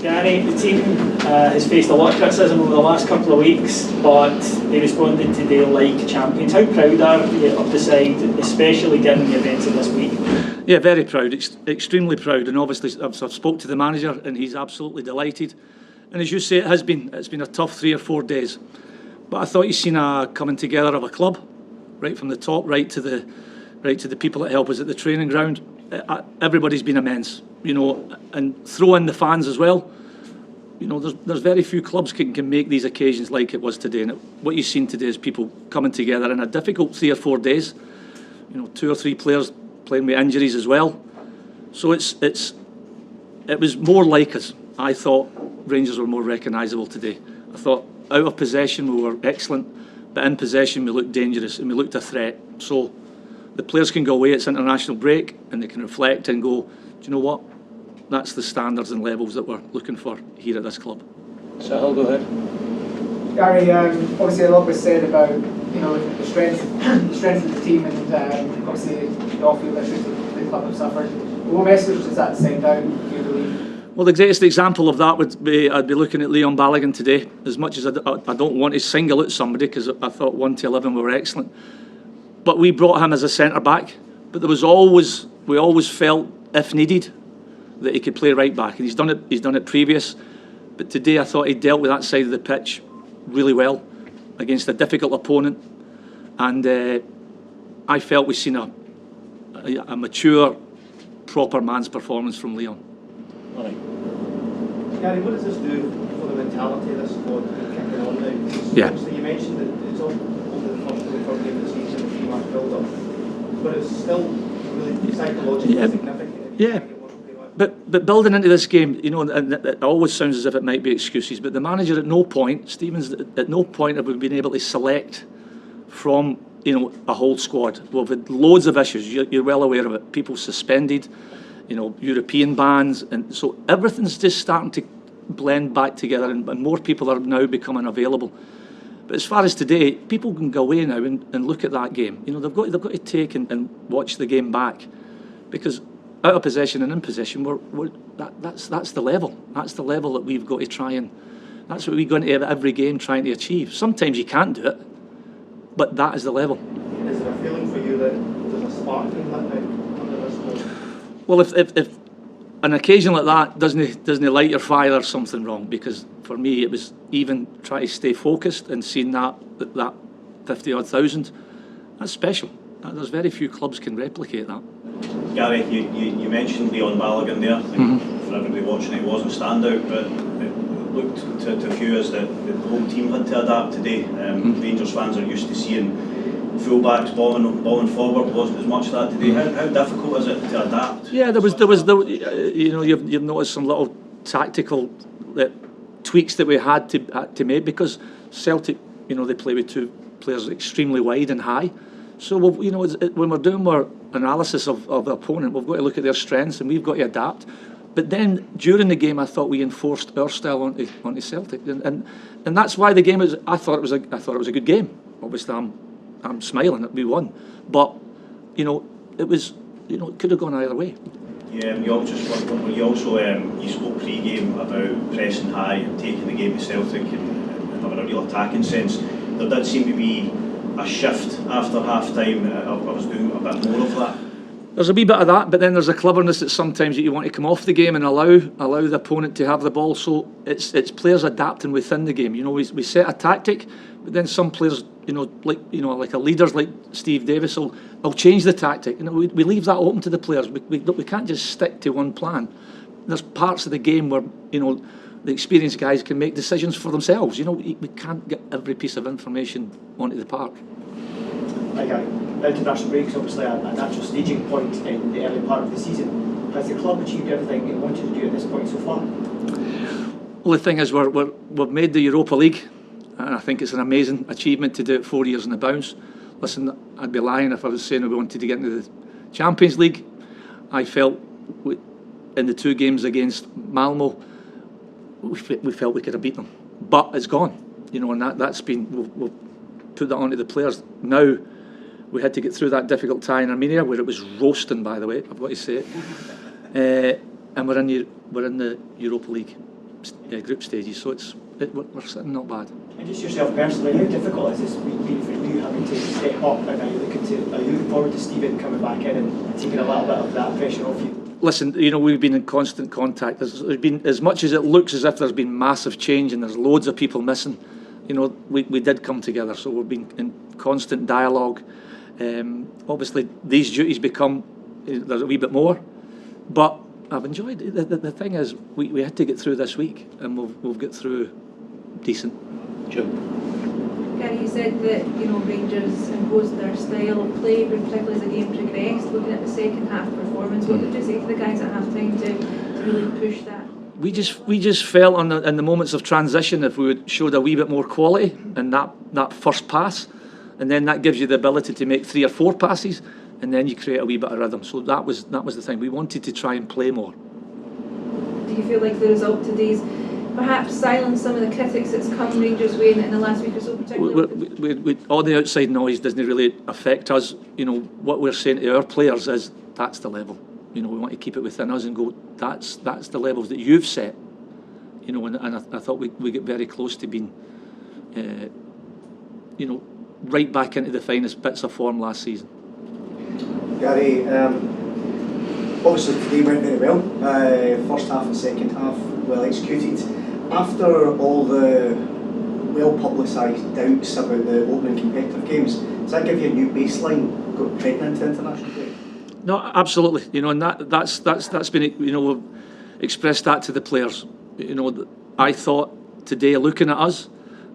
Gary, the team has faced a lot of criticism over the last couple of weeks, but they responded today like champions. How proud are you of the side, especially given the events of this week? Yeah, very proud, extremely proud, and obviously I've spoke to the manager and he's absolutely delighted. And as you say, it's been a tough 3 or 4 days, but I thought you've seen a coming together of a club, right from the top right to the people that help us at the training ground. Everybody's been immense, and throw in the fans as well. There's very few clubs can make these occasions like it was today. And what you've seen today is people coming together in a difficult 3 or 4 days. 2 or 3 players playing with injuries as well. So it was more like us. I thought Rangers were more recognisable today. I thought out of possession we were excellent, but in possession we looked dangerous and we looked a threat. So the players can go away, it's international break, and they can reflect and go, do you know what? That's the standards and levels that we're looking for here at this club. Sahil, go ahead. Gary, obviously a lot was said about the strength of the team, and obviously the off-field issues that the club have suffered. What message does that send out, do you believe? Well, the greatest example of that would be I'd be looking at Balogun today. As much as I don't want to single out somebody, because I thought 1 to 11 were excellent, but we brought him as a centre back. But we always felt, if needed, that he could play right back, and he's done it previous. But today I thought he dealt with that side of the pitch really well against a difficult opponent, and I felt we've seen a mature, proper man's performance from Leon. All right. Gary, what does this do for the mentality of this squad kicking on now? Yeah. So you mentioned that it's only the first or third game of the season, a 3-match build-up, but it's still really psychologically significant. Yeah. But building into this game, and it always sounds as if it might be excuses, but the manager at no point, Stevens, at no point have we been able to select from a whole squad. We've had loads of issues. You're well aware of it. People suspended, European bans, and so everything's just starting to blend back together, and more people are now becoming available. But as far as today, people can go away now and look at that game. They've got to take and watch the game back, because out of possession and in possession, that's the level. That's the level that we've got to try, and that's what we go into every game trying to achieve. Sometimes you can't do it, but that is the level. Is there a feeling for you that there's a spark in that now under this squad? Well, if an occasion like that doesn't light your fire, there's something wrong. Because for me, it was even trying to stay focused and seeing that 50-odd thousand. That's special. There's very few clubs can replicate that. Gary, you mentioned Leon Balogun there. I think for everybody watching, it wasn't standout, but it looked to a few as the whole team had to adapt today. Rangers fans are used to seeing full-backs balling forward. Wasn't as much of that today. How difficult is it to adapt? Yeah, there was you've noticed some little tactical tweaks that we had to make, because Celtic, they play with 2 players extremely wide and high. So when we're doing our analysis of the opponent, we've got to look at their strengths and we've got to adapt. But then during the game, I thought we enforced our style onto Celtic, and that's why the game was. I thought it was a good game. Obviously, I'm smiling that we won, but it was it could have gone either way. Yeah, you spoke pre-game about pressing high and taking the game to Celtic and having a real attacking sense. There did seem to be a shift after half-time. I was doing a bit more of that. There's a wee bit of that, but then there's a cleverness that sometimes you want to come off the game and allow the opponent to have the ball. So it's players adapting within the game. We set a tactic, but then some players, like a leaders like Steve Davis will change the tactic. We leave that open to the players. We can't just stick to one plan. There's parts of the game where the experienced guys can make decisions for themselves. We can't get every piece of information onto the park. The international break is obviously a natural staging point in the early part of the season. Has the club achieved everything it wanted to do at this point so far? Well, the thing is, we've made the Europa League, and I think it's an amazing achievement to do it 4 years in the bounce. Listen, I'd be lying if I was saying we wanted to get into the Champions League. I felt in the 2 games against Malmo, we felt we could have beaten them, but it's gone. And that's been we'll put that onto the players now. We had to get through that difficult tie in Armenia, where it was roasting, by the way, I've got to say it. And we're in the Europa League. group stages, so we're sitting not bad. And just yourself personally, how difficult has this been for you having to step up, and are you looking forward to Stephen coming back in and taking a little bit of that pressure off you? Listen, we've been in constant contact. There's been, as much as it looks as if there's been massive change and there's loads of people missing, we did come together, so we've been in constant dialogue. Obviously, these duties become, there's a wee bit more, but I've enjoyed it. The thing is, we had to get through this week, and we'll get through decent. Jim. Gary, you said that Rangers imposed their style of play, particularly as the game progressed. Looking at the second half performance, what would you say to the guys at half time to really push that? We just felt in the moments of transition, if we showed a wee bit more quality in that first pass, and then that gives you the ability to make 3 or 4 passes, and then you create a wee bit of rhythm. So that was the thing. We wanted to try and play more. Do you feel like the result today's perhaps silence some of the critics that's come Rangers' way in the last week or so, particularly? All the outside noise doesn't really affect us. What we're saying to our players is that's the level. We want to keep it within us and go, that's the levels that you've set. And I thought we get very close to being, right back into the finest bits of form last season. Gary, obviously today went very well. First half and second half well executed. After all the well publicised doubts about the opening competitive games, does that give you a new baseline heading into international play? No, absolutely. And that's been, we've expressed that to the players. I thought today, looking at us,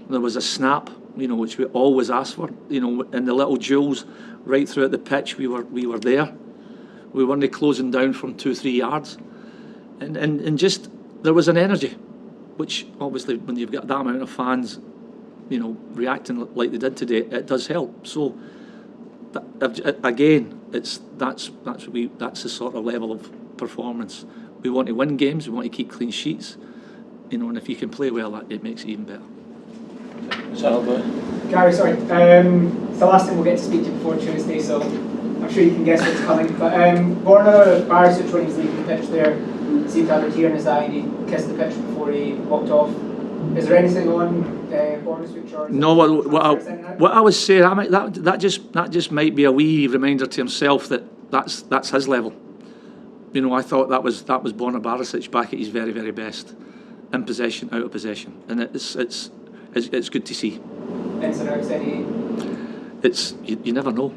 there was a snap, which we always ask for. In the little jewels right throughout the pitch, we were there. We weren't closing down from 2-3 yards, and just there was an energy, which obviously when you've got that amount of fans, reacting like they did today, it does help. So again, that's the sort of level of performance. We want to win games. We want to keep clean sheets. And if you can play well, it makes it even better. Gary, sorry. It's the last time we'll get to speak to you before Tuesday, so I'm sure you can guess what's coming. But Borna Barisic, when he was leaving the pitch there, seemed to have a tear in his eye and he kissed the pitch before he walked off. Is there anything on Borna's future? No, what I was saying, that just might be a wee reminder to himself that's his level. I thought that was Borna Barisic back at his very, very best, in possession, out of possession, and it's good to see. Ins and outs, any? You never know.